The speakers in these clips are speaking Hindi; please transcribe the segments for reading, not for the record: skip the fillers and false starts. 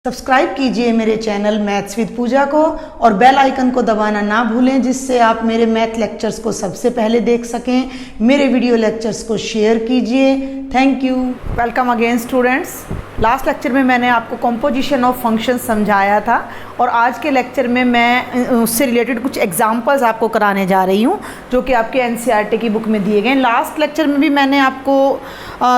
सब्सक्राइब कीजिए मेरे चैनल मैथ्स विद पूजा को और बेल आइकन को दबाना ना भूलें, जिससे आप मेरे मैथ लेक्चर्स को सबसे पहले देख सकें। मेरे वीडियो लेक्चर्स को शेयर कीजिए। Thank you. Welcome again students. Last lecture में मैंने आपको कॉम्पोजिशन ऑफ फंक्शन समझाया था और आज के लेक्चर में मैं उससे रिलेटेड कुछ एग्जांपल्स आपको कराने जा रही हूँ जो कि आपके एनसीईआरटी की बुक में दिए गए हैं। लास्ट लेक्चर में भी मैंने आपको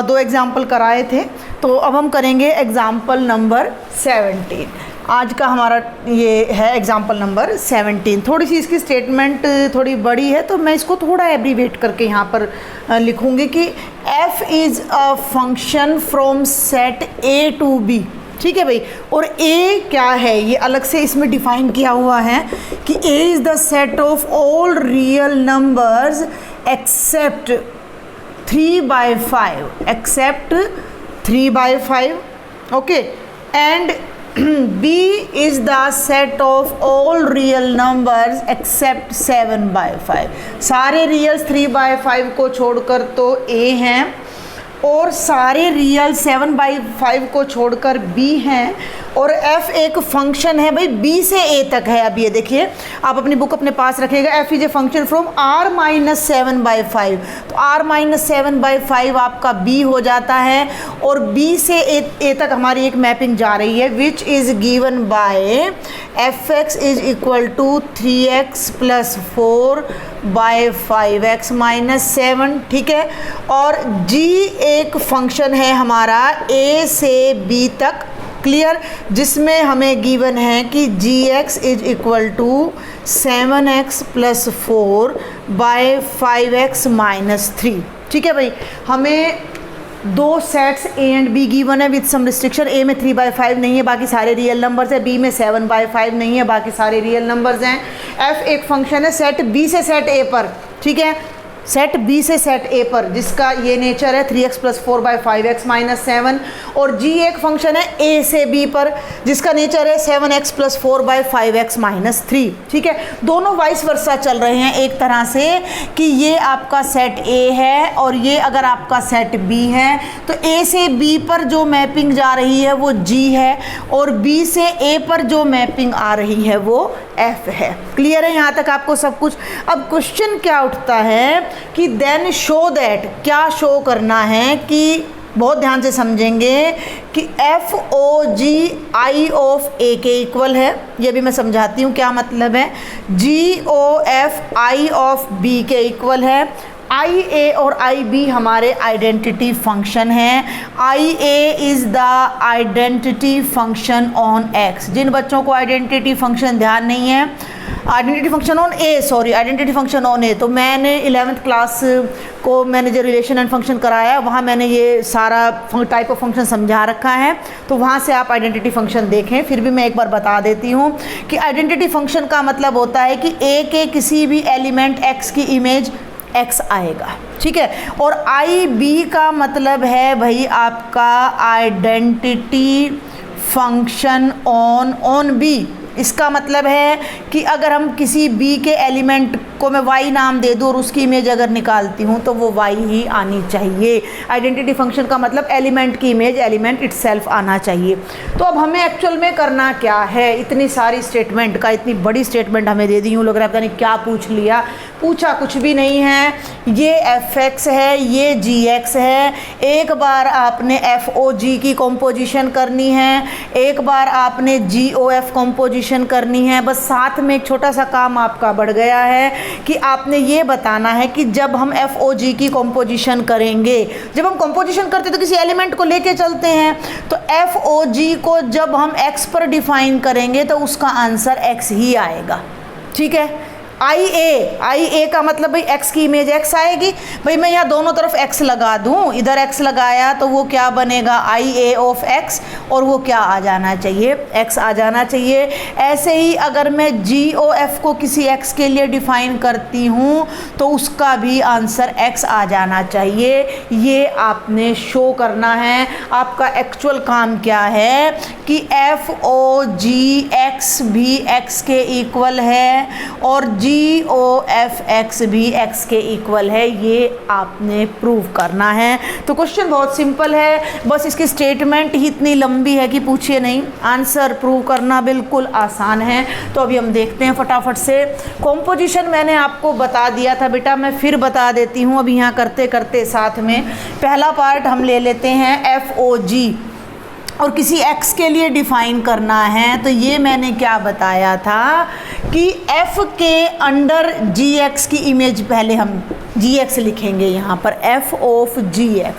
2 एग्जाम्पल कराए थे, तो अब हम करेंगे एग्जाम्पल नंबर 17। आज का हमारा ये है एग्जाम्पल नंबर 17। थोड़ी सी इसकी स्टेटमेंट थोड़ी बड़ी है, तो मैं इसको थोड़ा एब्रीवेट करके यहाँ पर लिखूँगी कि f is a function from set a to b। ठीक है भाई, और a क्या है ये अलग से इसमें डिफाइन किया हुआ है कि a is the set of all real numbers except 3/5 except 3/5 okay, and b is the set of all real numbers except 7/5। सारे रियल्स 3/5 को छोड़कर तो a हैं और सारे रियल 7/5 को छोड़कर b हैं, और f एक फंक्शन है भाई b से a तक है। अब ये देखिए, आप अपनी बुक अपने पास रखिएगा। f is a function from r-7/5, तो r-7/5 आपका b हो जाता है और b से a तक हमारी एक मैपिंग जा रही है which is given by fx is equal to 3x + 4/5x - 7। ठीक है, और g एक फंक्शन है हमारा a से b तक, क्लियर, जिसमें हमें गिवन है कि gx is equal to 7x + 4/5x - 3। ठीक है भाई, हमें 2 sets a and b given है विद सम रिस्ट्रिक्शन। a में 3/5 नहीं है, बाकी सारे रियल नंबर्स हैं। b में 7/5 नहीं है, बाकी सारे रियल नंबर्स हैं। f एक फंक्शन है सेट b से सेट a पर, ठीक है, सेट b से सेट a पर, जिसका ये नेचर है 3x + 4/5x - 7, और g एक फंक्शन है a से b पर, जिसका नेचर है 7x + 4/5x - 3। ठीक है, दोनों वाइस वर्सा चल रहे हैं एक तरह से कि ये आपका सेट a है और ये अगर आपका सेट b है तो a से b पर जो मैपिंग जा रही है वो g है और b से a पर जो मैपिंग आ रही है वो f है। क्लियर है यहाँ तक आपको सब कुछ? अब क्वेश्चन क्या उठता है कि देन शो दैट, क्या शो करना है कि बहुत ध्यान से समझेंगे कि F O ji I of ए के इक्वल है। ये भी मैं समझाती हूँ क्या मतलब है। जी ओ एफ आई ऑफ बी के इक्वल है। आई ए और आई बी हमारे आइडेंटिटी फंक्शन हैं। I A is the identity function on x. जिन बच्चों को आइडेंटिटी फंक्शन ध्यान नहीं है, identity function on A, sorry, identity function on A, तो मैंने 11th क्लास को मैंने जो रिलेशन एंड फंक्शन कराया वहाँ मैंने ये सारा टाइप ऑफ फंक्शन समझा रखा है, तो वहाँ से आप आइडेंटिटी फंक्शन देखें। फिर भी मैं एक बार बता देती हूँ कि आइडेंटिटी फंक्शन का मतलब होता है कि ए के किसी भी एलिमेंट एक्स की इमेज x आएगा। ठीक है, और आई बी का मतलब है भाई आपका आइडेंटिटी फंक्शन ऑन बी। इसका मतलब है कि अगर हम किसी b के एलिमेंट को मैं y नाम दे दूँ और उसकी इमेज अगर निकालती हूँ तो वो y ही आनी चाहिए। आइडेंटिटी फंक्शन का मतलब एलिमेंट की इमेज एलिमेंट इटसेल्फ आना चाहिए। तो अब हमें एक्चुअल में करना क्या है? इतनी सारी स्टेटमेंट का, इतनी बड़ी स्टेटमेंट हमें दे दी हूँ, लोग पता नहीं क्या पूछ लिया। पूछा कुछ भी नहीं है, ये fx है, ये gx है। एक बार आपने fog की कॉम्पोजिशन करनी है, एक बार आपने gof कॉम्पोजिशन करनी है। बस साथ में एक छोटा सा काम आपका बढ़ गया है कि आपने ये बताना है कि जब हम FOG की कॉम्पोजिशन करेंगे, जब हम कॉम्पोजिशन करते तो किसी एलिमेंट को लेके चलते हैं, तो FOG को जब हम x पर डिफाइन करेंगे तो उसका आंसर x ही आएगा। ठीक है, आई ए का मतलब भाई x की इमेज x आएगी। भाई मैं यहाँ दोनों तरफ x लगा दूँ, इधर x लगाया तो वो क्या बनेगा, आई ए ऑफ x, और वो क्या आ जाना चाहिए, x आ जाना चाहिए। ऐसे ही अगर मैं जी ओ एफ को किसी x के लिए डिफाइन करती हूँ तो उसका भी आंसर x आ जाना चाहिए। ये आपने शो करना है। आपका एक्चुअल काम क्या है कि एफ ओ जी एक्स भी x के इक्वल है और GOF(x) भी x के इक्वल है, ये आपने प्रूव करना है। तो क्वेश्चन बहुत सिंपल है, बस इसकी स्टेटमेंट ही इतनी लंबी है कि पूछिए नहीं, आंसर प्रूव करना बिल्कुल आसान है। तो अभी हम देखते हैं फटाफट से। कॉम्पोजिशन मैंने आपको बता दिया था बेटा, मैं फिर बता देती हूँ अभी यहाँ करते करते साथ में। पहला पार्ट हम ले लेते हैं FOG, और किसी x के लिए डिफाइन करना है। तो ये मैंने क्या बताया था कि f के अंडर gx की इमेज, पहले हम gx लिखेंगे यहाँ पर, f ऑफ gx,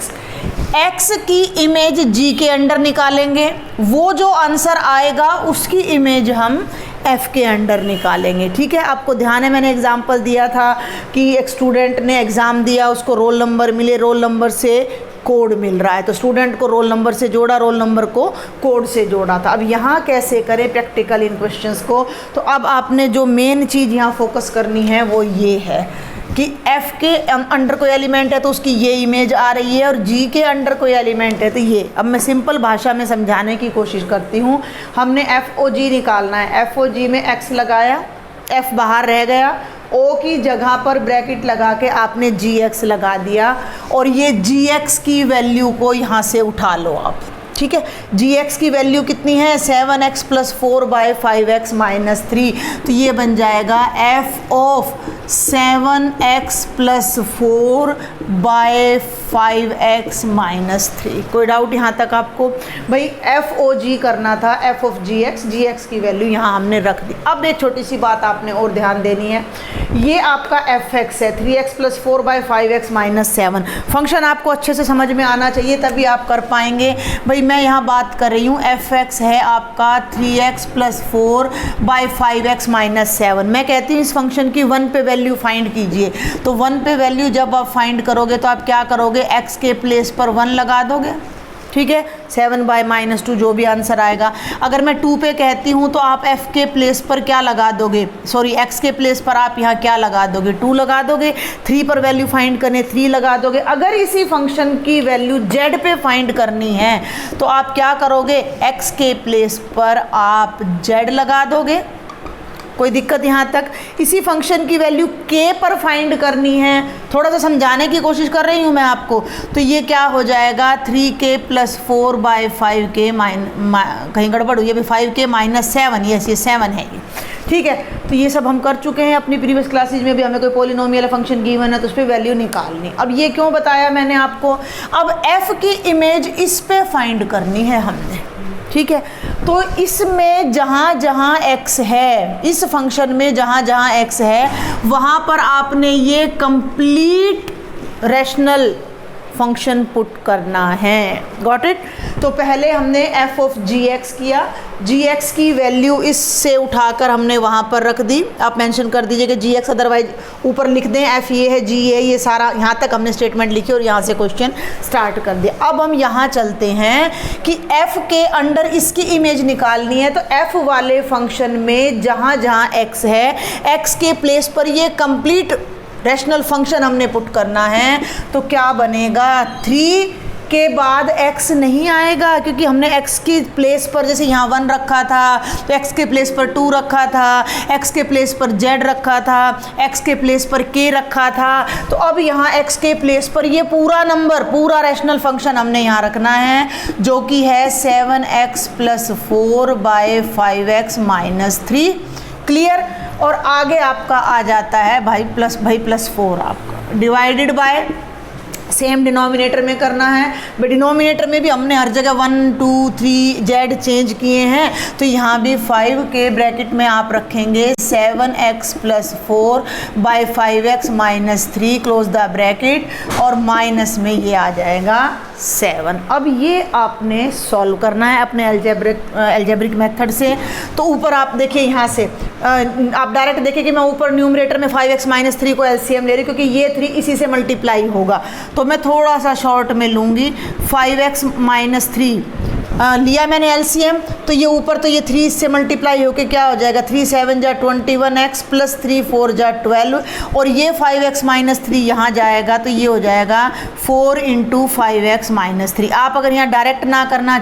x की इमेज g के अंडर निकालेंगे, वो जो आंसर आएगा उसकी इमेज हम f के अंडर निकालेंगे। ठीक है, आपको ध्यान है मैंने एग्जाम्पल दिया था कि एक स्टूडेंट ने एग्ज़ाम दिया, उसको रोल नंबर मिले, रोल नंबर से कोड मिल रहा है, तो स्टूडेंट को रोल नंबर से जोड़ा, रोल नंबर को कोड से जोड़ा था। अब यहाँ कैसे करें प्रैक्टिकल इन क्वेश्चंस को, तो अब आपने जो मेन चीज़ यहाँ फोकस करनी है वो ये है कि f के अंडर कोई एलिमेंट है तो उसकी ये इमेज आ रही है, और g के अंडर कोई एलिमेंट है तो ये। अब मैं सिंपल भाषा में समझाने की कोशिश करती हूँ। हमने FOG निकालना है, FOG में x लगाया, f बाहर रह गया, O की जगह पर ब्रैकेट लगा के आपने gx लगा दिया, और ये gx की वैल्यू को यहाँ से उठा लो आप। ठीक है, gx की वैल्यू कितनी है, 7x + 4/5x - 3, तो ये बन जाएगा f ऑफ 7x + 4/5x - 3। कोई डाउट यहाँ तक आपको? भाई FOG करना था, f ऑफ gx की वैल्यू यहाँ हमने रख दी। अब एक छोटी सी बात आपने और ध्यान देनी है, ये आपका fx है 3x + 4/5x - 7। फंक्शन आपको अच्छे से समझ में आना चाहिए तभी आप कर पाएंगे। भाई मैं यहाँ बात कर रही हूँ, fx है आपका 3x + 4/5x - 7। मैं कहती हूँ इस फंक्शन की 1 पे वैल्यू फाइंड कीजिए। तो 1 पे वैल्यू जब आप फाइंड करोगे तो आप क्या करोगे, x के प्लेस पर 1 लगा दोगे। ठीक है, 7/-2 जो भी आंसर आएगा। अगर मैं 2 पे कहती हूँ तो आप f के प्लेस पर क्या लगा दोगे, सॉरी x के प्लेस पर आप यहाँ क्या लगा दोगे, 2 लगा दोगे। 3 पर वैल्यू फाइंड करने 3 लगा दोगे। अगर इसी फंक्शन की वैल्यू z पे फाइंड करनी है तो आप क्या करोगे, x के प्लेस पर आप z लगा दोगे। कोई दिक्कत यहाँ तक? इसी फंक्शन की वैल्यू k पर फाइंड करनी है, थोड़ा सा समझाने की कोशिश कर रही हूँ मैं आपको। तो ये क्या हो जाएगा, 3k + 4/5k कहीं गड़बड़ हुई है, 5k - 7, यस ये 7 है ये। ठीक है, तो ये सब हम कर चुके हैं अपनी प्रीवियस क्लासेज में भी। हमें कोई पॉलिनोमियल फंक्शन गिवन है तो उस पर वैल्यू निकालनी। अब ये क्यों बताया मैंने आपको, अब f की इमेज इस पे फाइंड करनी है हमने। ठीक है, तो इसमें जहाँ जहाँ x है, इस फंक्शन में जहाँ जहाँ x है वहाँ पर आपने ये कंप्लीट रैशनल फंक्शन पुट करना है। Got it? तो पहले हमने f ऑफ gx किया, gx की वैल्यू इससे उठाकर हमने वहाँ पर रख दी। आप मेंशन कर दीजिए कि gx, अदरवाइज ऊपर लिख दें f ये है, g ये सारा यहाँ तक हमने स्टेटमेंट लिखी और यहाँ से क्वेश्चन स्टार्ट कर दिया। अब हम यहाँ चलते हैं कि f के अंडर इसकी इमेज निकालनी है। तो f वाले फंक्शन में जहाँ जहाँ x है, x के प्लेस पर ये कंप्लीट रैशनल फंक्शन हमने पुट करना है। तो क्या बनेगा, 3 के बाद x नहीं आएगा क्योंकि हमने x की प्लेस पर, जैसे यहाँ 1 रखा था तो x के प्लेस पर 2 रखा था, x के प्लेस पर z रखा था, x के प्लेस पर k रखा था। तो अब यहाँ x के प्लेस पर ये पूरा नंबर, पूरा रैशनल फंक्शन हमने यहाँ रखना है जो कि है 7x + 4/5x - 3। क्लियर? और आगे आपका आ जाता है भाई +4 आपका डिवाइडेड बाय, सेम डिनोमिनेटर में करना है। बट डिनोमिनेटर में भी हमने हर जगह 1 2 3 z चेंज किए हैं, तो यहाँ भी 5 के ब्रैकेट में आप रखेंगे 7x + 4/5x - 3 close the bracket, और माइनस में ये आ जाएगा 7। अब ये आपने सॉल्व करना है अपने एल्जेब्रिक मेथड से। तो ऊपर आप देखिए, यहाँ से आप डायरेक्ट देखिए कि मैं ऊपर न्यूमरेटर में 5x - 3 को एलसीएम ले रही हूँ क्योंकि ये 3 इसी से मल्टीप्लाई होगा। तो मैं थोड़ा सा शॉर्ट में लूँगी, 5x - 3 लिया मैंने एलसीएम, तो ये ऊपर तो ये 3 इससे मल्टीप्लाई होके क्या हो जाएगा, 3 7 जा 21x + 3 4 जा 12, और ये 5x - 3 यहाँ जाएगा तो ये हो जाएगा 4 × 5x - 3। आप अगर यहाँ डायरेक्ट ना करना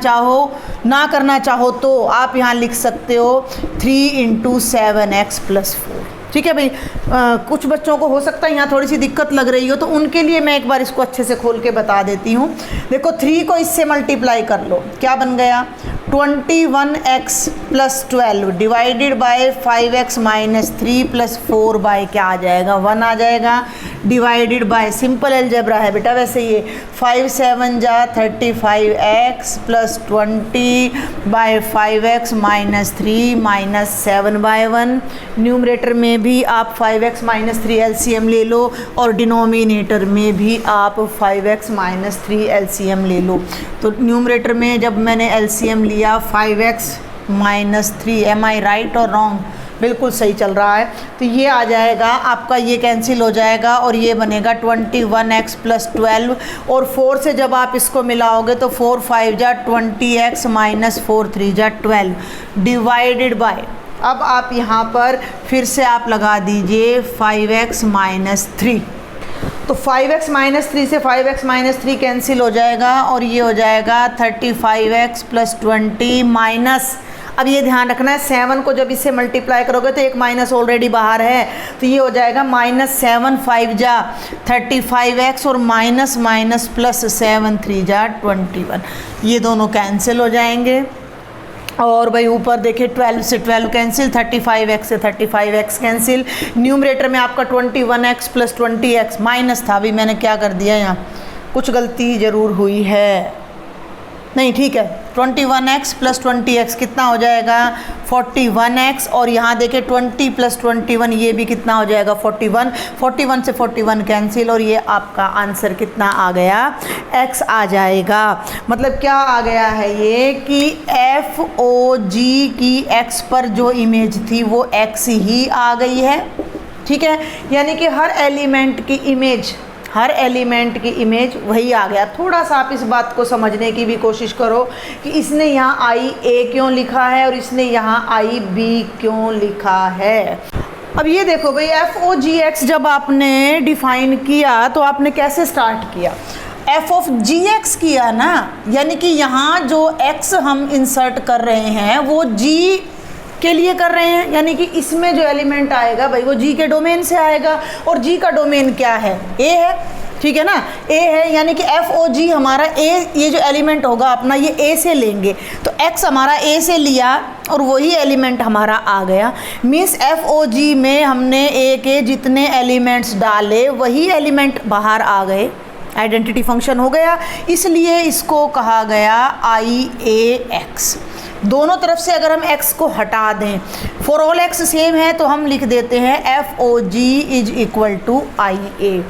चाहो तो आप यहाँ लिख सकते हो 3 × 7x + 4। ठीक है भाई। कुछ बच्चों को हो सकता है यहाँ थोड़ी सी दिक्कत लग रही हो, तो उनके लिए मैं एक बार इसको अच्छे से खोल के बता देती हूँ। देखो 3 को इससे मल्टीप्लाई कर लो, क्या बन गया 21x + 12 divided by 5x - 3 + 4 bye क्या आ जाएगा 1 आ जाएगा, डिवाइडेड बाय सिंपल अलजेब्रा है बेटा वैसे ये 5 7 जा 35x + 20 bye 5x - 3 - 7 bye 1। Numerator में भी आप 5x - 3 एलसीएम ले लो और डिनोमिनेटर में भी आप 5x - 3 एलसीएम ले लो। तो न्यूमरेटर में जब मैंने एलसीएम लिया 5x - 3, एम आई राइट और रॉन्ग? बिल्कुल सही चल रहा है। तो ये आ जाएगा आपका, ये कैंसिल हो जाएगा और ये बनेगा 21x + 12 और 4 से जब आप इसको मिलाओगे तो 4 5 जा 20x - 4 3 जा 12 डिवाइडेड बाय, अब आप यहाँ पर फिर से आप लगा दीजिए 5x - 3, तो 5x - 3 से 5x - 3 कैंसिल हो जाएगा और ये हो जाएगा 35x + 20 माइनस, अब ये ध्यान रखना है 7 को जब इससे मल्टीप्लाई करोगे तो एक माइनस ऑलरेडी बाहर है, तो ये हो जाएगा -7 5 जा 35x और माइनस +7 3 जा 21, ये दोनों कैंसिल हो जाएंगे। और भाई ऊपर देखिए 12 से 12 कैंसिल, 35x से 35x कैंसिल। न्यूमरेटर में आपका 21x + 20x माइनस था, अभी मैंने क्या कर दिया यहाँ, कुछ गलती ज़रूर हुई है, नहीं ठीक है 21x + 20x कितना हो जाएगा 41x और यहाँ देखिए 20 + 21 ये भी कितना हो जाएगा 41, 41 से 41 कैंसिल और ये आपका आंसर कितना आ गया x आ जाएगा। मतलब क्या आ गया है ये कि FOG की x पर जो इमेज थी वो x ही आ गई है, ठीक है, यानी कि हर एलिमेंट की इमेज वही आ गया। थोड़ा सा आप इस बात को समझने की भी कोशिश करो कि इसने यहाँ IA क्यों लिखा है और इसने यहाँ IB क्यों लिखा है। अब ये देखो भाई FOGX जब आपने डिफाइन किया तो आपने कैसे स्टार्ट किया, f(g(x) किया ना, यानी कि यहाँ जो x हम इंसर्ट कर रहे हैं वो g के लिए कर रहे हैं, यानी कि इसमें जो एलिमेंट आएगा भाई वो g के डोमेन से आएगा और g का डोमेन क्या है a है, ठीक है ना, a है, यानी कि FOG हमारा a, ये जो एलिमेंट होगा अपना ये a से लेंगे, तो x हमारा a से लिया और वही एलिमेंट हमारा आ गया। मीन्स FOG में हमने a के जितने एलिमेंट्स डाले वही एलिमेंट बाहर आ गए, आइडेंटिटी फंक्शन हो गया, इसलिए इसको कहा गया IAX। दोनों तरफ से अगर हम x को हटा दें, फॉर ऑल x सेम है तो हम लिख देते हैं FOG = IA।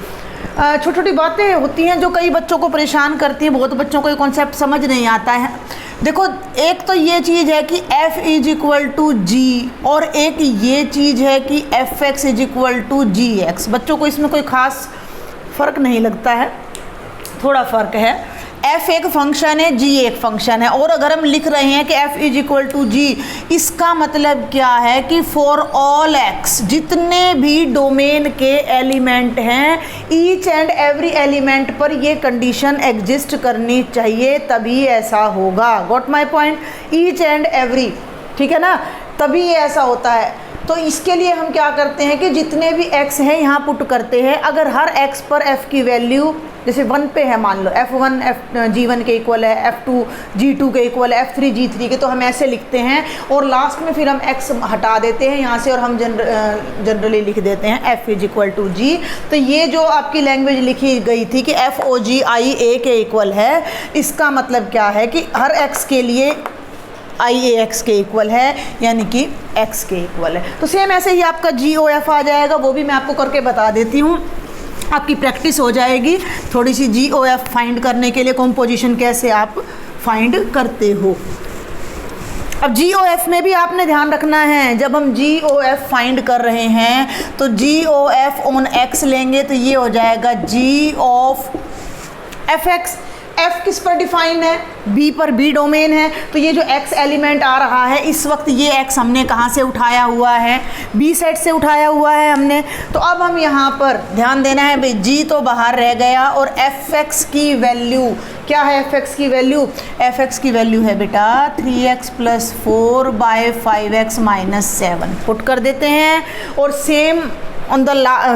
छोटी छोटी बातें होती हैं जो कई बच्चों को परेशान करती हैं, बहुत बच्चों को ये कॉन्सेप्ट समझ नहीं आता है। देखो एक तो ये चीज़ है कि F = G और एक ये चीज़ है कि FX = GX। बच्चों को इसमें कोई ख़ास फ़र्क नहीं लगता है, थोड़ा फ़र्क है। f एक फंक्शन है, g एक फंक्शन है, और अगर हम लिख रहे हैं कि f = g, इसका मतलब क्या है कि फॉर ऑल x जितने भी डोमेन के एलिमेंट हैं, ईच एंड एवरी एलिमेंट पर ये कंडीशन एग्जिस्ट करनी चाहिए तभी ऐसा होगा। Got my point, each and every, ठीक है ना, तभी ये ऐसा होता है। तो इसके लिए हम क्या करते हैं कि जितने भी x हैं यहाँ पुट करते हैं, अगर हर x पर f की वैल्यू जैसे 1 पे है, मान लो F1 G1 के इक्वल है, F2 G2 के इक्वल है, F3 G3 के, तो हम ऐसे लिखते हैं और लास्ट में फिर हम x हटा देते हैं यहाँ से और हम जनरली लिख देते हैं F = G। तो ये जो आपकी लैंग्वेज लिखी गई थी कि FOG IA के इक्वल है, इसका मतलब क्या है कि हर x के लिए IAX के इक्वल है, यानी कि x के इक्वल है। तो सेम ऐसे ही आपका GOF आ जाएगा, वो भी मैं आपको करके बता देती हूँ, आपकी प्रैक्टिस हो जाएगी थोड़ी सी GOF फाइंड करने के लिए, कॉम्पोजिशन कैसे आप फाइंड करते हो। अब GOF में भी आपने ध्यान रखना है, जब हम GOF फाइंड कर रहे हैं तो GOF ऑन x लेंगे तो ये हो जाएगा G of fx। f किस पर डिफाइन है, b पर, b डोमेन है। तो ये जो x एलिमेंट आ रहा है इस वक्त ये x हमने कहाँ से उठाया हुआ है, b सेट से उठाया हुआ है हमने। तो अब हम यहाँ पर ध्यान देना है भाई, g तो बाहर रह गया और fx की वैल्यू क्या है, fx की वैल्यू, fx की वैल्यू है बेटा 3x + 4 / 5x - 7 पुट कर देते हैं। और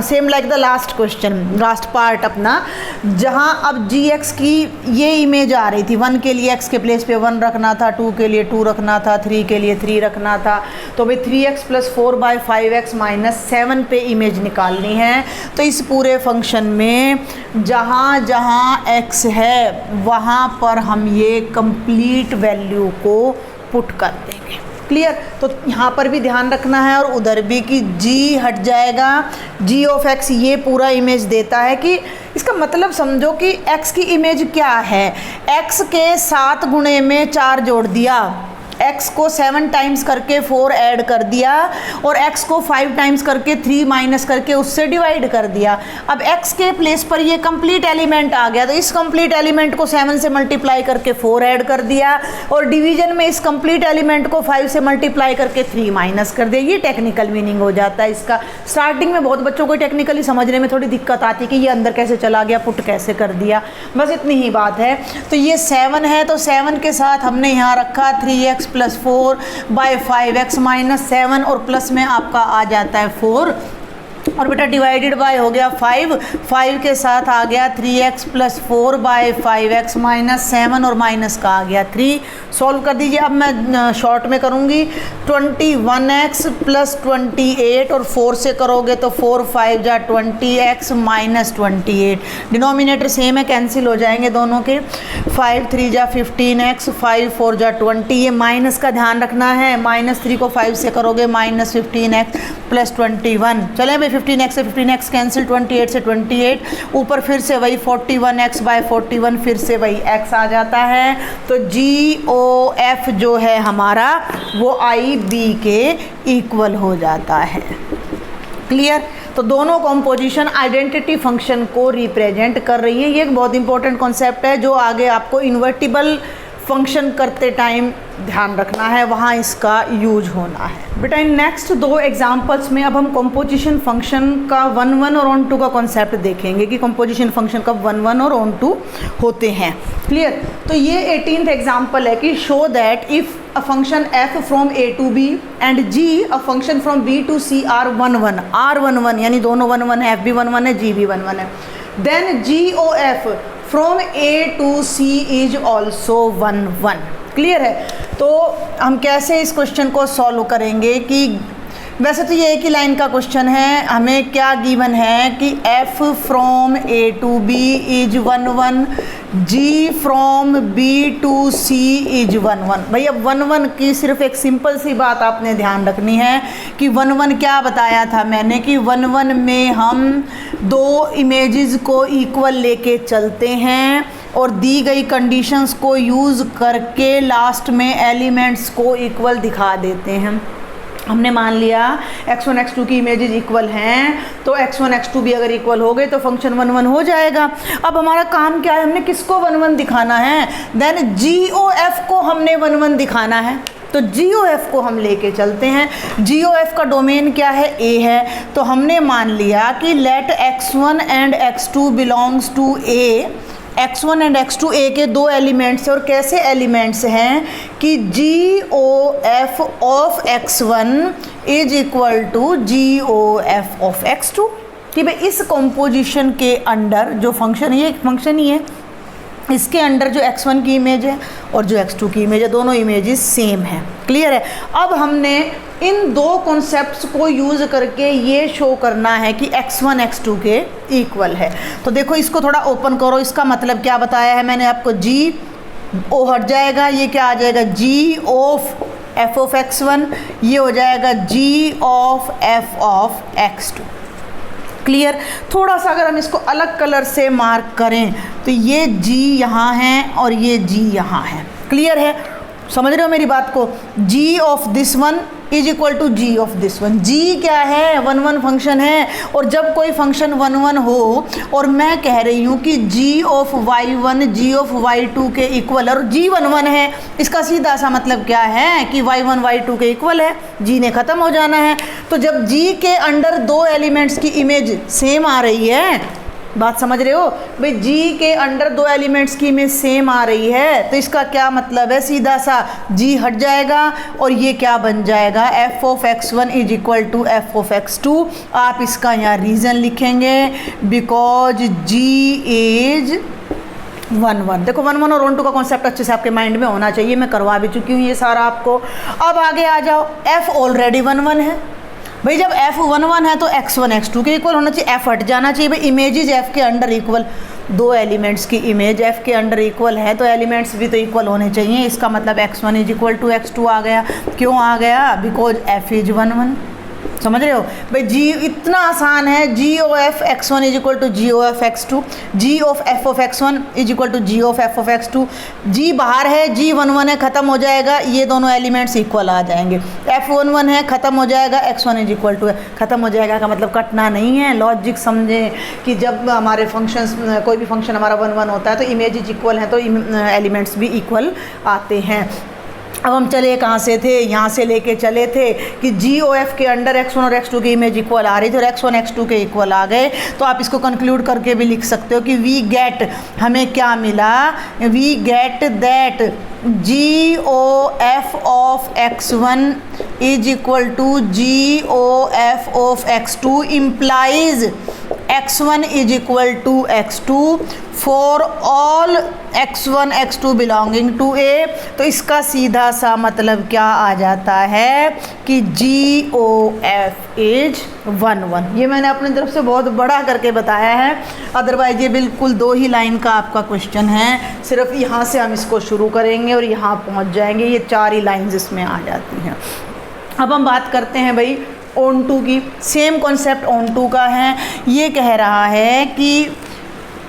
same like the last question, last part अपना, जहाँ अब gx की ये इमेज आ रही थी, 1 के लिए x के प्लेस पे 1 रखना था, 2 के लिए 2 रखना था, 3 के लिए 3 रखना था। तो भाई 3x + 4 / 5x - 7 पे इमेज निकालनी है। तो इस पूरे फंक्शन में जहाँ जहाँ x है वहाँ पर हम ये कंप्लीट वैल्यू को पुट कर देंगे। क्लियर। तो यहाँ पर भी ध्यान रखना है और उधर भी कि g हट जाएगा, g ऑफ x ये पूरा इमेज देता है कि इसका मतलब समझो कि x की इमेज क्या है, x के 7 गुणे में 4 जोड़ दिया, x को 7 टाइम्स करके 4 ऐड कर दिया और x को 5 टाइम्स करके 3 माइनस करके उससे डिवाइड कर दिया। अब x के प्लेस पर ये कंप्लीट एलिमेंट आ गया, तो इस कंप्लीट एलिमेंट को 7 से मल्टीप्लाई करके 4 ऐड कर दिया और डिवीजन में इस कंप्लीट एलिमेंट को 5 से मल्टीप्लाई करके 3 माइनस कर दिया। ये टेक्निकल मीनिंग हो जाता है इसका। स्टार्टिंग में बहुत बच्चों को टेक्निकली समझने में थोड़ी दिक्कत आती है कि ये अंदर कैसे चला गया, पुट कैसे कर दिया, बस इतनी ही बात है। तो ये 7 है, तो 7 के साथ हमने यहाँ रखा 3x + 4 / 5x - 7 और प्लस में आपका आ जाता है 4 और बेटा डिवाइडेड बाय हो गया 5 के साथ आ गया 3x + 4 / 5x - 7 और माइनस का आ गया 3। सॉल्व कर दीजिए। अब मैं शॉर्ट में करूँगी, 21x + 28 और 4 से करोगे तो 4 × 5 = 20x - 28। डिनोमिनेटर सेम है, कैंसिल हो जाएंगे दोनों के। 5 × 3 = 15x, 5 × 4 = 20। ये माइनस का ध्यान रखना है, -3 को 5 से करोगे -15x + 21। चले भाई 15x से 15x कैंसिल, 28 से 28, ऊपर फिर से वही 41x / 41, फिर से वही x आ जाता है। तो GOF जो है हमारा वो IB के इक्वल हो जाता है। क्लियर। तो दोनों कॉम्पोजिशन आइडेंटिटी फंक्शन को रिप्रेजेंट कर रही है। ये एक बहुत इंपॉर्टेंट कॉन्सेप्ट है जो आगे आपको इन्वर्टिबल फंक्शन करते टाइम ध्यान रखना है, वहाँ इसका यूज होना है। बेटा इन नेक्स्ट 2 एग्जांपल्स में अब हम कंपोजिशन फंक्शन का 1 1 और ऑन 2 का कॉन्सेप्ट देखेंगे कि कंपोजिशन फंक्शन का 1 1 और ऑन 2 होते हैं। क्लियर। तो ये 18th एग्जांपल है कि show that if a function f from a to b and g a function from b to c are 1 1 यानी दोनों 1 1 है, f भी 1 1 है, g भी 1 1 है, then GOF from a to c is also 1 1। Clear है। तो हम कैसे इस क्वेश्चन को सॉल्व करेंगे कि वैसे तो ये एक ही लाइन का क्वेश्चन है, हमें क्या गिवन है कि f from a to b is 1 1, g from b to c is 1 1। भैया 1 1 की सिर्फ एक सिंपल सी बात आपने ध्यान रखनी है कि 1 1 क्या बताया था मैंने कि 1 1 में हम 2 इमेजेस को इक्वल लेके चलते हैं और दी गई कंडीशंस को यूज़ करके लास्ट में एलिमेंट्स को इक्वल दिखा देते हैं। हमने मान लिया x1 x2 की इमेजेस इक्वल हैं, तो x1 x2 भी अगर इक्वल हो गए तो फंक्शन 1 1 हो जाएगा। अब हमारा काम क्या है, हमने किसको 1 1 दिखाना है, देन GOF को हमने 1 1 दिखाना है। तो GOF को हम लेके चलते हैं। GOF का डोमेन क्या है, A है। तो हमने मान लिया कि let x1 and x2 belongs to A, x1 and x2 A के 2 एलिमेंट्स हैं और कैसे एलिमेंट्स हैं कि GOF of x1 is equal to GOF of x2। कि भाई इस कॉम्पोजिशन के अंडर जो फंक्शन, ये एक फंक्शन ही है, इसके अंडर जो x1 की इमेज है और जो x2 की इमेज है दोनों इमेजेस सेम है। क्लियर है। अब हमने इन 2 कॉन्सेप्ट्स को यूज़ करके ये शो करना है कि x1 x2 के इक्वल है। तो देखो इसको थोड़ा ओपन करो, इसका मतलब क्या बताया है मैंने आपको, G O हट जाएगा, ये क्या आ जाएगा G of f of x1, ये हो जाएगा G of f of x2। Clear. थोड़ा सा अगर हम इसको अलग कलर से मार्क करें तो ये G यहाँ है और ये G यहाँ है। क्लियर है। समझ रहे हो मेरी बात को? G of this one is equal to G of this one. G क्या है? 1 1 फंक्शन है, और जब कोई फंक्शन 1 1 हो और मैं कह रही हूँ कि जी of y1 ji of y2 के इक्वल, और जी 1 1 है, इसका सीधा सा मतलब क्या है कि y1 y2 के इक्वल है, जी ने ख़त्म हो जाना है। तो जब जी के अंडर दो एलिमेंट्स की इमेज सेम आ रही है, बात समझ रहे हो भाई? जी के अंडर दो एलिमेंट्स की इमेज सेम आ रही है, तो इसका क्या मतलब है? सीधा सा जी हट जाएगा और ये क्या बन जाएगा? F of x1 is equal to F of x2। आप इसका यहाँ रीज़न लिखेंगे, बिकॉज जी इज 1 1। देखो 1 1 और 1 2 का कॉन्सेप्ट अच्छे से आपके माइंड में होना चाहिए, मैं करवा भी चुकी हूँ ये सारा आपको। अब आगे आ जाओ, f ऑलरेडी 1 1 है भाई। जब f 1 1 है तो x1 x2 के इक्वल होना चाहिए, f हट जाना चाहिए भाई। इमेजेज f के अंडर इक्वल, दो एलिमेंट्स की इमेज f के अंडर इक्वल है तो एलिमेंट्स भी तो इक्वल होने चाहिए। इसका मतलब x1 is equal to x2 आ गया। क्यों आ गया? Because f is 1 1। समझ रहे हो भाई? जी इतना आसान है, जी ओ F x1 is equal to G O F x2, G of f of x1 is equal to G of f of x2। G बाहर है, जी 1 1 है, ख़त्म हो जाएगा, ये दोनों एलिमेंट्स इक्वल आ जाएंगे। f 1 1 है, ख़त्म हो जाएगा, x1 इज इक्वल टू ख़त्म हो जाएगा का मतलब कटना नहीं है। लॉजिक समझें कि जब हमारे फंक्शंस, कोई भी फंक्शन हमारा 1 1 होता है तो इमेजेज इक्वल हैं तो एलिमेंट्स भी इक्वल आते हैं। अब हम चले कहाँ से थे? यहाँ से लेके चले थे कि जी ओ एफ के अंडर x1 और x2 की इमेज इक्वल आ रही थी और x1 x2 के इक्वल आ गए। तो आप इसको कंक्लूड करके भी लिख सकते हो कि वी गेट, हमें क्या मिला? We get that G O F of x1 is equal to G O F of x2 implies x1 is equal to x2 for all x1 x2 belonging to a। तो इसका सीधा सा मतलब क्या आ जाता है कि जी ओ एफ इज 1 1। ये मैंने अपनी तरफ से बहुत बड़ा करके बताया है, अदरवाइज ये बिल्कुल 2 ही लाइन का आपका क्वेश्चन है। सिर्फ यहाँ से हम इसको शुरू करेंगे और यहाँ पहुँच जाएंगे, ये 4 ही लाइन्स इसमें आ जाती हैं। अब हम बात करते हैं भाई ऑन टू की। सेम कॉन्सेप्ट ऑन टू का है। ये कह रहा है कि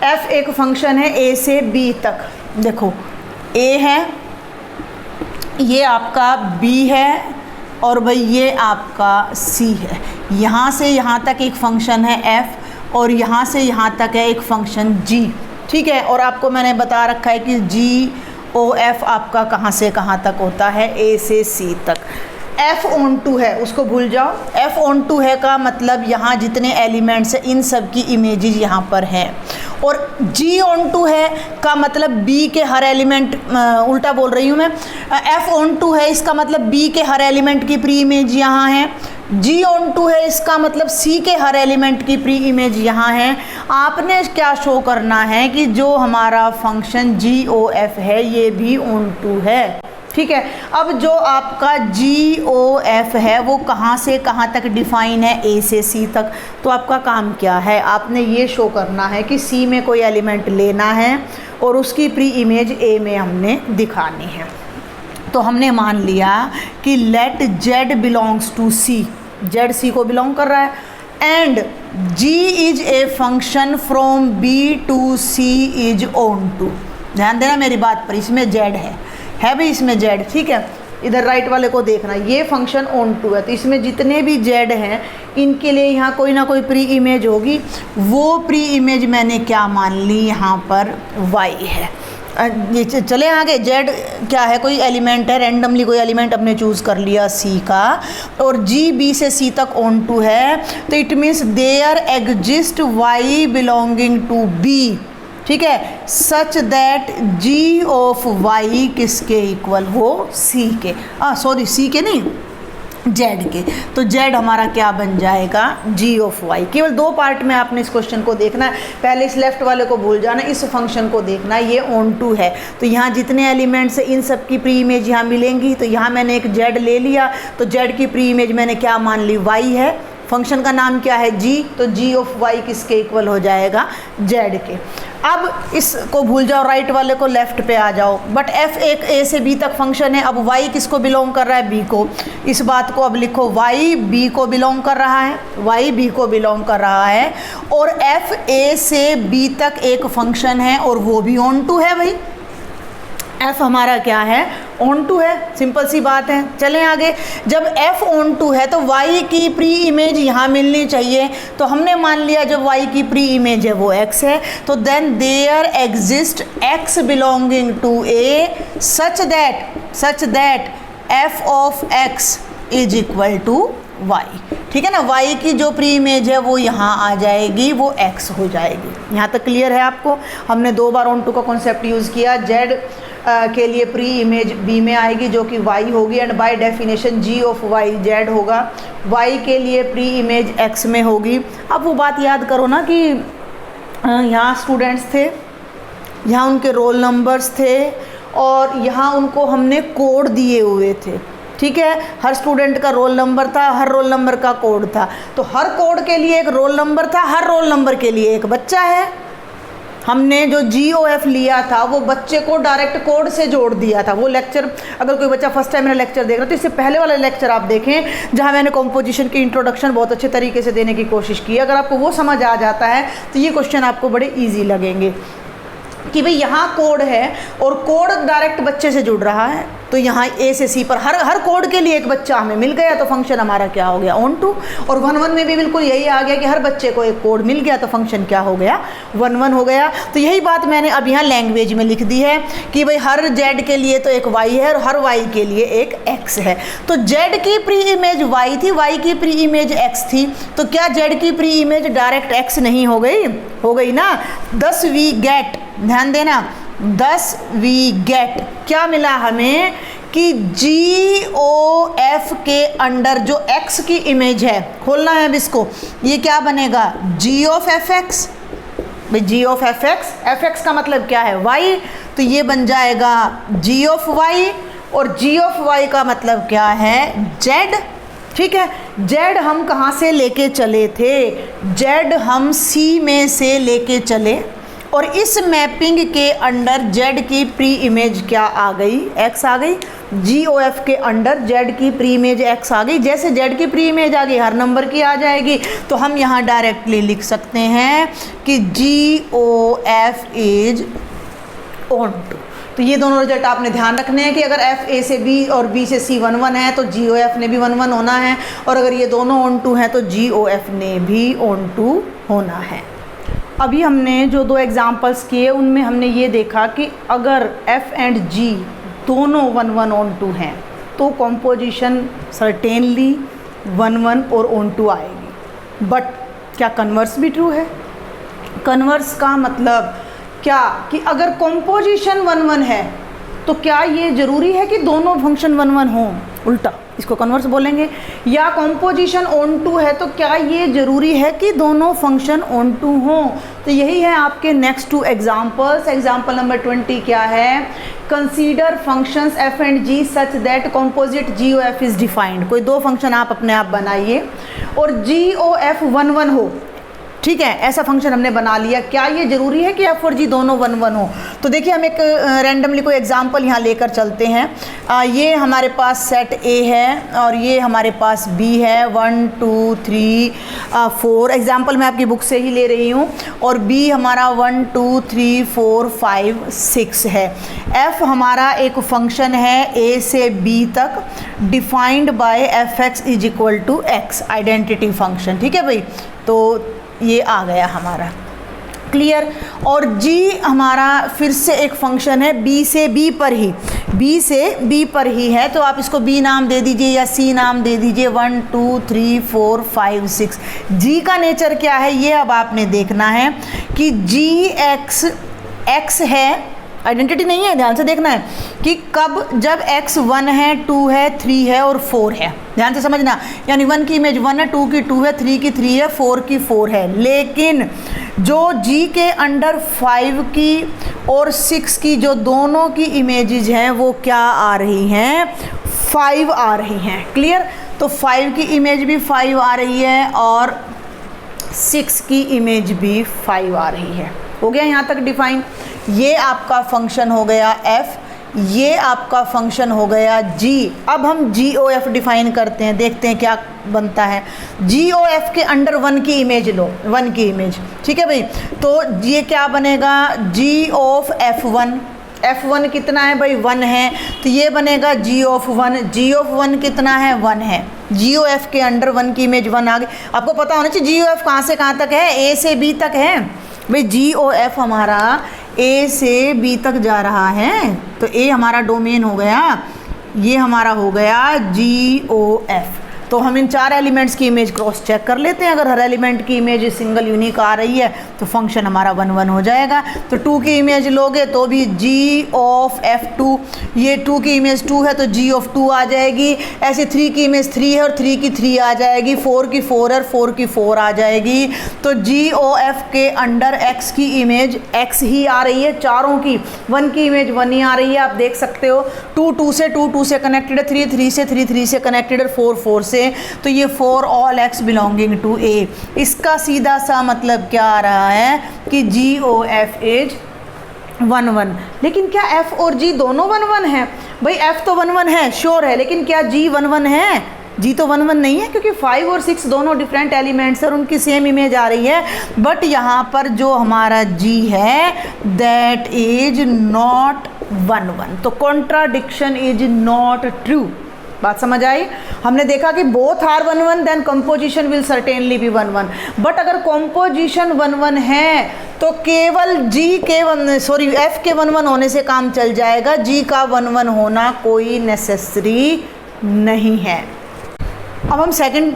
f एक फंक्शन है a से b तक। देखो a है, ये आपका b है और भाई ये आपका c है। यहाँ से यहाँ तक एक फंक्शन है f और यहाँ से यहाँ तक है एक फंक्शन g। ठीक है, और आपको मैंने बता रखा है कि जी ओ एफ आपका कहाँ से कहाँ तक होता है? a से c तक। f ऑन टू है उसको भूल जाओ। f ऑन टू है का मतलब यहाँ जितने एलिमेंट्स हैं इन सब की इमेजेस यहाँ पर हैं, और g ऑन टू है का मतलब b के हर एलिमेंट, उल्टा बोल रही हूँ मैं, f ऑन टू है इसका मतलब b के हर एलिमेंट की प्री इमेज यहाँ है। g ऑन टू है इसका मतलब c के हर एलिमेंट की प्री इमेज यहाँ है। आपने क्या शो करना है कि जो हमारा फंक्शन जी ओ एफ है ये भी ऑन टू है। ठीक है, अब जो आपका जी ओ एफ है वो कहाँ से कहाँ तक डिफाइन है? ए से सी तक। तो आपका काम क्या है? आपने ये शो करना है कि सी में कोई एलिमेंट लेना है और उसकी प्री इमेज ए में हमने दिखानी है। तो हमने मान लिया कि let Z belongs to C, Z C को बिलोंग कर रहा है, and G is a function from B to C is onto. ध्यान देना मेरी बात पर, इसमें जेड है भाई, इसमें जेड। ठीक है, इधर राइट वाले को देखना, ये फंक्शन ऑन टू है तो इसमें जितने भी जेड हैं इनके लिए यहाँ कोई ना कोई प्री इमेज होगी। वो प्री इमेज मैंने क्या मान ली? यहाँ पर वाई है। ये चले आगे, जेड क्या है? कोई एलिमेंट है, रैंडमली कोई एलिमेंट अपने चूज़ कर लिया सी का, और जी बी से सी तक ऑन टू है तो it means there exist Y belonging to B. ठीक है, such that G of Y किसके इक्वल हो? सी के, सॉरी सी के नहीं, जेड के। तो जेड हमारा क्या बन जाएगा? जी ऑफ वाई। केवल 2 पार्ट में आपने इस क्वेश्चन को देखना है। पहले इस लेफ्ट वाले को भूल जाना, इस फंक्शन को देखना, ये ऑन टू है तो यहाँ जितने एलिमेंट्स हैं इन सब की प्री इमेज यहाँ मिलेंगी। तो यहाँ मैंने एक जेड ले लिया तो जेड की प्री इमेज मैंने क्या मान ली? वाई है। फंक्शन का नाम क्या है? जी, तो जी ऑफ वाई किसके इक्वल हो जाएगा? जेड के। अब इसको भूल जाओ, राइट वाले को लेफ्ट पे आ जाओ। बट f एक a से b तक फंक्शन है। अब y किसको बिलोंग कर रहा है? b को। इस बात को अब लिखो, y b को बिलोंग कर रहा है, y b को बिलोंग कर रहा है, और f a से b तक एक फंक्शन है और वो भी ऑन टू है भाई। f हमारा क्या है, ऑन टू है, सिंपल सी बात है। चलें आगे, जब f ऑन टू है तो y की प्री इमेज यहाँ मिलनी चाहिए, तो हमने मान लिया जब y की प्री इमेज है वो x है, तो then there exist x belonging to a such that f of x is equal to y। ठीक है ना, y की जो प्री इमेज है वो यहाँ आ जाएगी, वो x हो जाएगी। यहाँ तक क्लियर है आपको? हमने 2 बार ऑन टू का कॉन्सेप्ट यूज़ किया। z के लिए प्री इमेज b में आएगी जो कि y होगी, and by definition g of y z होगा। y के लिए प्री इमेज x में होगी। अब वो बात याद करो ना कि यहाँ स्टूडेंट्स थे, यहाँ उनके रोल नंबर्स थे, और यहाँ उनको हमने कोड दिए हुए थे। ठीक है, हर स्टूडेंट का रोल नंबर था, हर रोल नंबर का कोड था, तो हर कोड के लिए एक रोल नंबर था, हर रोल नंबर के लिए एक बच्चा है। हमने जो GOF लिया था वो बच्चे को डायरेक्ट कोड से जोड़ दिया था। वो लेक्चर, अगर कोई बच्चा फर्स्ट टाइम मेरा लेक्चर देख रहा है तो इससे पहले वाला लेक्चर आप देखें जहाँ मैंने कॉम्पोजिशन की इंट्रोडक्शन बहुत अच्छे तरीके से देने की कोशिश की। अगर आपको वो समझ आ जाता है तो ये क्वेश्चन आपको बड़े ईजी लगेंगे कि भाई यहाँ कोड है और कोड डायरेक्ट बच्चे से जुड़ रहा है, तो यहाँ A से C पर हर कोड के लिए एक बच्चा हमें मिल गया, तो फंक्शन हमारा क्या हो गया, ऑन टू। और 1 में भी बिल्कुल यही आ गया कि हर बच्चे को एक कोड मिल गया, तो फंक्शन क्या हो गया, 1 हो गया। तो यही बात मैंने अब यहाँ लैंग्वेज में लिख दी है कि भाई हर Z के लिए तो एक Y है और हर Y के लिए एक X है। तो Z की प्री इमेज Y थी, Y की प्री इमेज X थी, तो क्या Z की प्री इमेज डायरेक्ट X नहीं हो गई? हो गई ना। 10 वी गेट, ध्यान देना, 10 वी गेट क्या मिला हमें कि GOF के अंडर जो X की इमेज है, खोलना है अब इसको, ये क्या बनेगा, G ऑफ FX। भाई G ऑफ FX का मतलब क्या है, Y, तो ये बन जाएगा G ऑफ Y, और G ऑफ Y का मतलब क्या है, Z। ठीक है, Z हम कहाँ से लेके चले थे, Z हम C में से लेके चले, और इस मैपिंग के अंडर Z की प्री इमेज क्या आ गई, X आ गई। GOF के अंडर Z की प्री इमेज X आ गई। जैसे Z की प्री इमेज आ गई, हर नंबर की आ जाएगी, तो हम यहाँ डायरेक्टली लिख सकते हैं कि GOF इज ऑन टू। तो ये दोनों रिजल्ट आपने ध्यान रखने हैं कि अगर F A से B और B से C 1 है तो GOF ने भी 1 होना है, और अगर ये दोनों ऑन टू हैं तो GOF ने भी ऑन टू होना है। अभी हमने जो 2 एग्जाम्पल्स किए उनमें हमने ये देखा कि अगर F एंड G दोनों 1 ऑन टू हैं तो कॉम्पोजिशन सर्टेनली 1 और ऑन टू आएगी। बट क्या कन्वर्स भी ट्रू है? कन्वर्स का मतलब क्या कि अगर कॉम्पोजिशन 1 है तो क्या ये ज़रूरी है कि दोनों फंक्शन 1 हों? उल्टा इसको कन्वर्स बोलेंगे। या कॉम्पोजिशन ऑन टू है तो क्या ये ज़रूरी है कि दोनों फंक्शन ऑन टू हों? तो यही है आपके नेक्स्ट 2 एग्जाम्पल्स। एग्जाम्पल नंबर 20 क्या है, consider functions f and g such that composite GOF is defined. कोई 2 फंक्शन आप अपने आप बनाइए और GOF 1 हो। ठीक है, ऐसा फंक्शन हमने बना लिया। क्या ये ज़रूरी है कि f और g दोनों 1 हो? तो देखिए हम एक रैंडमली कोई एग्जांपल यहाँ लेकर चलते हैं। ये हमारे पास सेट A है और ये हमारे पास B है, 1 2 3 4। एग्जांपल मैं आपकी बुक से ही ले रही हूँ। और B हमारा 1 2 3 4 5 6 है। f हमारा एक फंक्शन है A से B तक, defined by fx is equal to x, identity function. ठीक है भाई, तो ये आ गया हमारा, क्लियर। और g हमारा फिर से एक फंक्शन है B से B पर ही, B से B पर ही है, तो आप इसको B नाम दे दीजिए या C नाम दे दीजिए। 1 2 3 4 5 6। g का नेचर क्या है ये अब आपने देखना है कि g x है, आइडेंटिटी नहीं है, ध्यान से देखना है कि कब, जब x 1 है, 2 है, 3 है और 4 है। ध्यान से समझना, यानी 1 की इमेज 1 है, 2 की 2 है, 3 की 3 है, 4 की 4 है। लेकिन जो g के अंडर 5 की और 6 की जो दोनों की इमेजेस हैं वो क्या आ रही हैं, 5 आ रही हैं। क्लियर, तो 5 की इमेज भी 5 आ रही है और 6 की इमेज भी 5 आ रही है। हो गया यहाँ तक डिफाइन। ये आपका फंक्शन हो गया f, ये आपका फंक्शन हो गया g। अब हम GOF डिफाइन करते हैं, देखते हैं क्या बनता है। GOF के अंडर 1 की इमेज लो, 1 की इमेज। ठीक है भाई, तो ये क्या बनेगा, g ऑफ F1 F1 कितना है भाई 1 है, तो ये बनेगा G ऑफ 1। G ऑफ 1 कितना है 1 है। G ओ F के अंडर 1 की इमेज 1 आ गई। आपको पता होना चाहिए G ओ F कहाँ से कहाँ तक है, A से B तक है भाई। G ओ F हमारा A से B तक जा रहा है, तो A हमारा डोमेन हो गया, ये हमारा हो गया G ओ F। तो हम इन 4 एलिमेंट्स की इमेज क्रॉस चेक कर लेते हैं। अगर हर एलिमेंट की इमेज सिंगल यूनिक आ रही है तो फंक्शन हमारा 1 1 हो जाएगा। तो 2 की इमेज लोगे तो भी G ऑफ F2, ये 2 की इमेज 2 है तो G ऑफ 2 आ जाएगी। ऐसे 3 की इमेज 3 है और 3 की 3 आ जाएगी। 4 की 4 है, 4 की 4 आ जाएगी। तो G ओ F के अंडर X की इमेज X ही आ रही है, चारों की। 1 की इमेज 1 ही आ रही है, आप देख सकते हो। 2 2 से 2 2 से कनेक्टेड है, 3 3 से 3 3 से कनेक्टेड है, 4 4 से, तो ये 4 all X belonging to A। इसका सीधा सा मतलब क्या आ रहा है कि G ओ F इज 1 1। लेकिन क्या F और G दोनों 1 1 है भाई? F तो 1 1 है, श्योर है, लेकिन क्या G 1 1 है? G तो 1 1 नहीं है, क्योंकि 5 और 6 दोनों डिफरेंट एलिमेंट्स और उनकी सेम इमेज आ रही है। बट यहाँ पर जो हमारा G है दैट इज नॉट 1 1, तो कॉन्ट्राडिक्शन इज नॉट ट्रू। बात समझ आई? हमने देखा कि both are 1 1, then composition will certainly be 1 1। But अगर कंपोजिशन 1 1 है तो केवल F के 1 1 होने से काम चल जाएगा, G का 1 1 होना कोई नेसेसरी नहीं है। अब हम सेकंड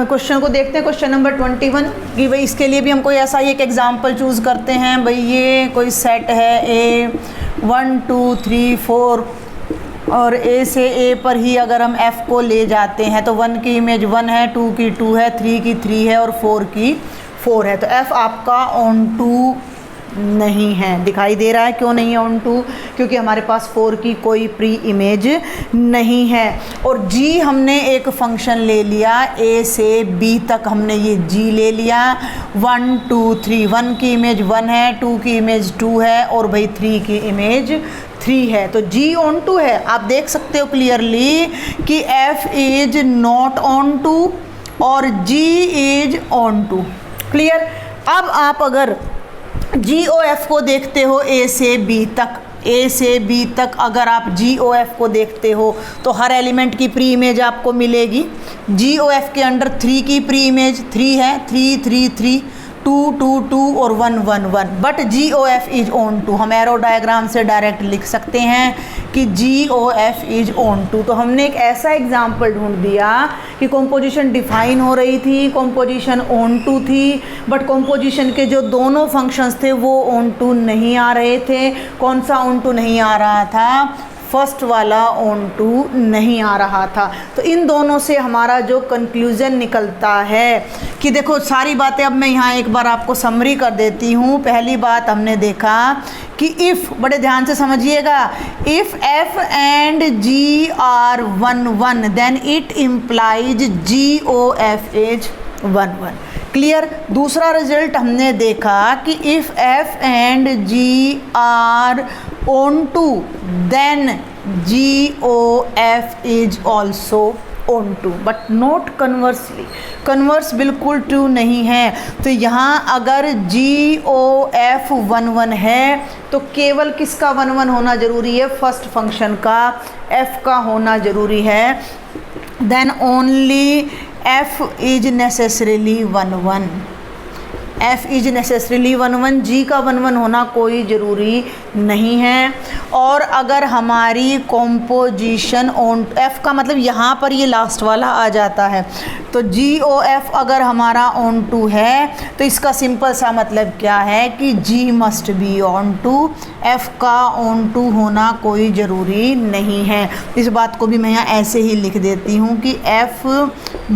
क्वेश्चन को देखते हैं, क्वेश्चन नंबर 21, कि भाई इसके लिए भी हम कोई ऐसा ही एक एग्जांपल चूज़ करते हैं। भाई ये कोई सेट है A 1 2 3 4, और A से A पर ही अगर हम F को ले जाते हैं तो 1 की इमेज 1 है, 2 की 2 है, 3 की 3 है और 4 की 4 है। तो F आपका ऑन टू नहीं है। दिखाई दे रहा है क्यों नहीं है ऑन टू? क्योंकि हमारे पास 4 की कोई प्री इमेज नहीं है। और G हमने एक फंक्शन ले लिया, A से B तक हमने ये G ले लिया। 1 2 3, 1 की इमेज 1 है, 2 की इमेज 2 है और भाई 3 की इमेज 3 है। तो G ऑन टू है। आप देख सकते हो क्लियरली कि F is not onto और G is onto. Clear? अब आप अगर G ओ F को देखते हो A से B तक, A से B तक अगर आप G ओ F को देखते हो तो हर एलिमेंट की प्री इमेज आपको मिलेगी। G ओ F के अंडर 3 की प्री इमेज 3 है, 3 3 3, 2 2 2 और 1 1 1। But G o F is onto. हम एरो डायग्राम से डायरेक्ट लिख सकते हैं कि G o F is onto. तो हमने एक ऐसा एग्जाम्पल ढूंढ दिया कि कॉम्पोजिशन डिफाइन हो रही थी, कॉम्पोजिशन ऑन टू थी, बट कॉम्पोजिशन के जो दोनों फंक्शंस थे वो ऑन टू नहीं आ रहे थे। कौन सा ऑन टू नहीं आ रहा था? फर्स्ट वाला ऑन टू नहीं आ रहा था। तो इन दोनों से हमारा जो कंक्लूजन निकलता है कि देखो, सारी बातें अब मैं यहाँ एक बार आपको समरी कर देती हूँ। पहली बात हमने देखा कि इफ़, बड़े ध्यान से समझिएगा, if F and G are 1 1 then it implies G o F is 1 1। Clear? दूसरा रिजल्ट हमने देखा कि if F and G are onto then G o F is also onto, but not conversely. Converse बिल्कुल ट्रू नहीं है। तो यहाँ अगर G ओ F 1 1 है तो केवल किसका 1 1 होना ज़रूरी है? फर्स्ट फंक्शन का, F का होना ज़रूरी है। Then only F is necessarily 1 1। F is necessarily 1 1, G का 1 1 होना कोई ज़रूरी नहीं है। और अगर हमारी कॉम्पोजिशन ऑन, F का मतलब यहाँ पर ये लास्ट वाला आ जाता है। तो G ओ F अगर हमारा ऑन टू है तो इसका सिंपल सा मतलब क्या है कि G must be onto. F का ऑन टू होना कोई ज़रूरी नहीं है। इस बात को भी मैं यहाँ ऐसे ही लिख देती हूँ कि F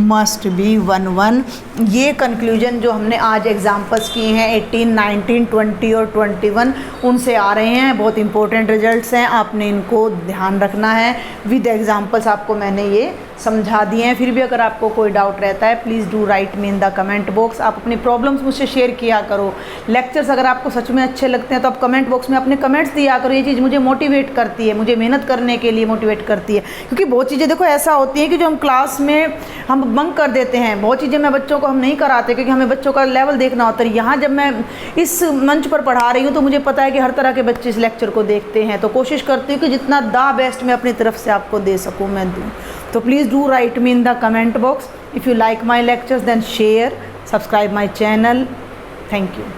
मस्ट बी 1 1। ये कंक्लूजन जो हमने आज एग्जाम्पल्स किए हैं 18, 19, 20 और 21 उनसे आ रहे हैं। बहुत इंपॉर्टेंट रिजल्ट्स हैं, आपने इनको ध्यान रखना है। विद एग्जाम्पल्स आपको मैंने ये समझा दिए हैं। फिर भी अगर आपको कोई डाउट रहता है please do right me in the comment box. आप अपनी प्रॉब्लम्स मुझसे शेयर किया करो। लेक्चर्स अगर आपको सच में अच्छे लगते हैं तो आप कमेंट बॉक्स में अपने कमेंट्स दिया करो। ये चीज़ मुझे मोटिवेट करती है, मुझे मेहनत करने के लिए मोटिवेट करती है। क्योंकि बहुत चीज़ें देखो ऐसा होती है कि जो हम क्लास में हम बंक कर देते हैं, बहुत चीज़ें मैं बच्चों को हम नहीं कराते क्योंकि हमें बच्चों का लेवल देखना होता है। यहाँ जब मैं इस मंच पर पढ़ा रही हूँ तो मुझे पता है कि हर तरह के बच्चे इस लेक्चर को देखते हैं, तो कोशिश करती हूँ कि जितना द बेस्ट मैं अपनी तरफ से आपको दे सकूँ मैं दूँ। तो please do right me in the comment box. If you like my lectures then share, subscribe my channel. Thank you.